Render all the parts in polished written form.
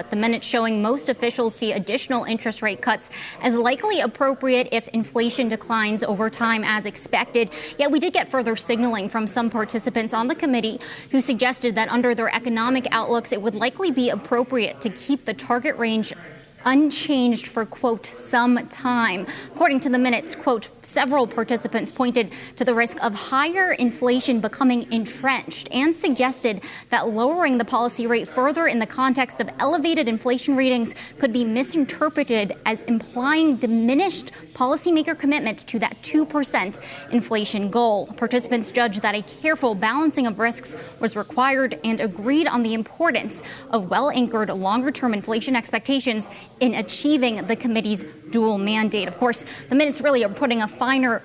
But the minutes showing most officials see additional interest rate cuts as likely appropriate if inflation declines over time as expected. Yet we did get further signaling from some participants on the committee who suggested that under their economic outlooks, it would likely be appropriate to keep the target range unchanged for, quote, some time. According to the minutes, quote, several participants pointed to the risk of higher inflation becoming entrenched and suggested that lowering the policy rate further in the context of elevated inflation readings could be misinterpreted as implying diminished policymaker commitment to that 2% inflation goal. Participants judged that a careful balancing of risks was required and agreed on the importance of well-anchored longer-term inflation expectations in achieving the committee's dual mandate. Of course, the minutes really are putting a finer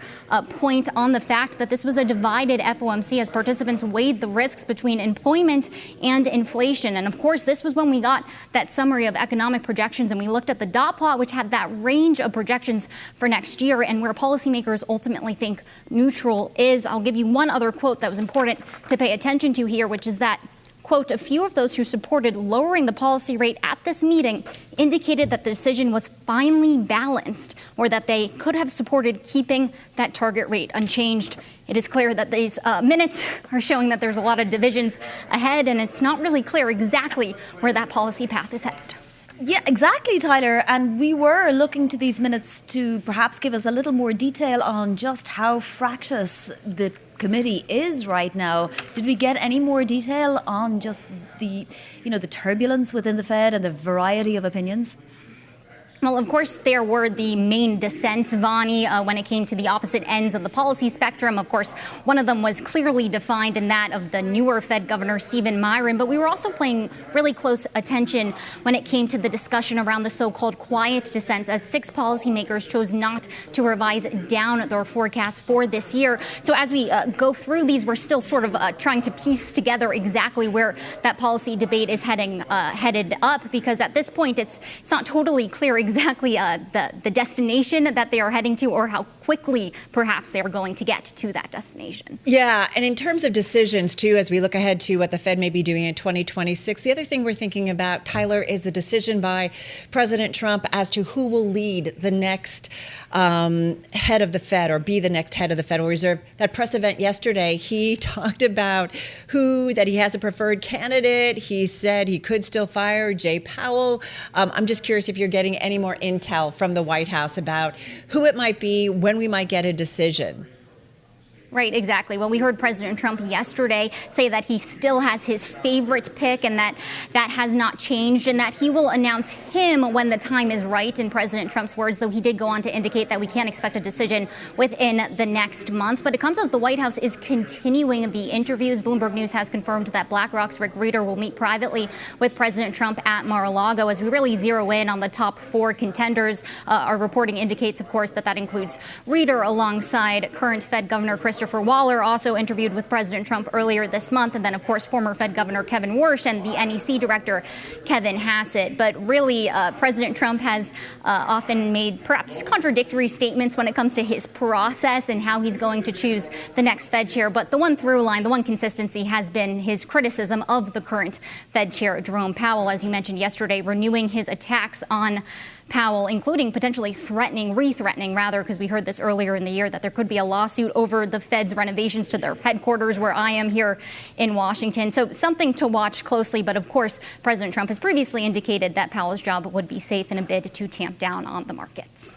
point on the fact that this was a divided FOMC as participants weighed the risks between employment and inflation. And of course, this was when we got that summary of economic projections and we looked at the dot plot, which had that range of projections for next year and where policymakers ultimately think neutral is. I'll give you one other quote that was important to pay attention to here, which is that, quote, a few of those who supported lowering the policy rate at this meeting indicated that the decision was finely balanced or that they could have supported keeping that target rate unchanged. It is clear that these minutes are showing that there's a lot of divisions ahead, and it's not really clear exactly where that policy path is headed. Yeah, exactly, Tyler. And we were looking to these minutes to perhaps give us a little more detail on just how fractious the committee is right now. Did we get any more detail on just the turbulence within the Fed and the variety of opinions? Well, of course, there were the main dissents, Vani, when it came to the opposite ends of the policy spectrum. Of course, one of them was clearly defined in that of the newer Fed Governor Stephen Miron. But we were also paying really close attention when it came to the discussion around the so-called quiet dissents, as 6 policymakers chose not to revise down their forecast for this year. So as we go through these, we're still sort of trying to piece together exactly where that policy debate is headed up, because at this point, it's not totally clear exactly the destination that they are heading to or how quickly perhaps they are going to get to that destination. Yeah, and in terms of decisions, too, as we look ahead to what the Fed may be doing in 2026, the other thing we're thinking about, Tyler, is the decision by President Trump as to who will lead the next head of the Fed or be the next head of the Federal Reserve. That press event yesterday, he talked about that he has a preferred candidate. He said he could still fire Jay Powell. I'm just curious if you're getting any more intel from the White House about who it might be, when we might get a decision. Right, exactly. Well, we heard President Trump yesterday say that he still has his favorite pick and that has not changed and that he will announce him when the time is right, in President Trump's words, though he did go on to indicate that we can't expect a decision within the next month. But it comes as the White House is continuing the interviews. Bloomberg News has confirmed that BlackRock's Rick Rieder will meet privately with President Trump at Mar-a-Lago as we really zero in on the top 4 contenders. Our reporting indicates, of course, that includes Rieder alongside current Fed Governor Christopher Waller, also interviewed with President Trump earlier this month, and then, of course, former Fed Governor Kevin Warsh and the NEC Director Kevin Hassett. But really, President Trump has often made perhaps contradictory statements when it comes to his process and how he's going to choose the next Fed chair. But the one through line, the one consistency has been his criticism of the current Fed chair, Jerome Powell, as you mentioned yesterday, renewing his attacks on Powell, including potentially re-threatening, because we heard this earlier in the year, that there could be a lawsuit over the Fed's renovations to their headquarters where I am here in Washington. So something to watch closely. But of course, President Trump has previously indicated that Powell's job would be safe in a bid to tamp down on the markets.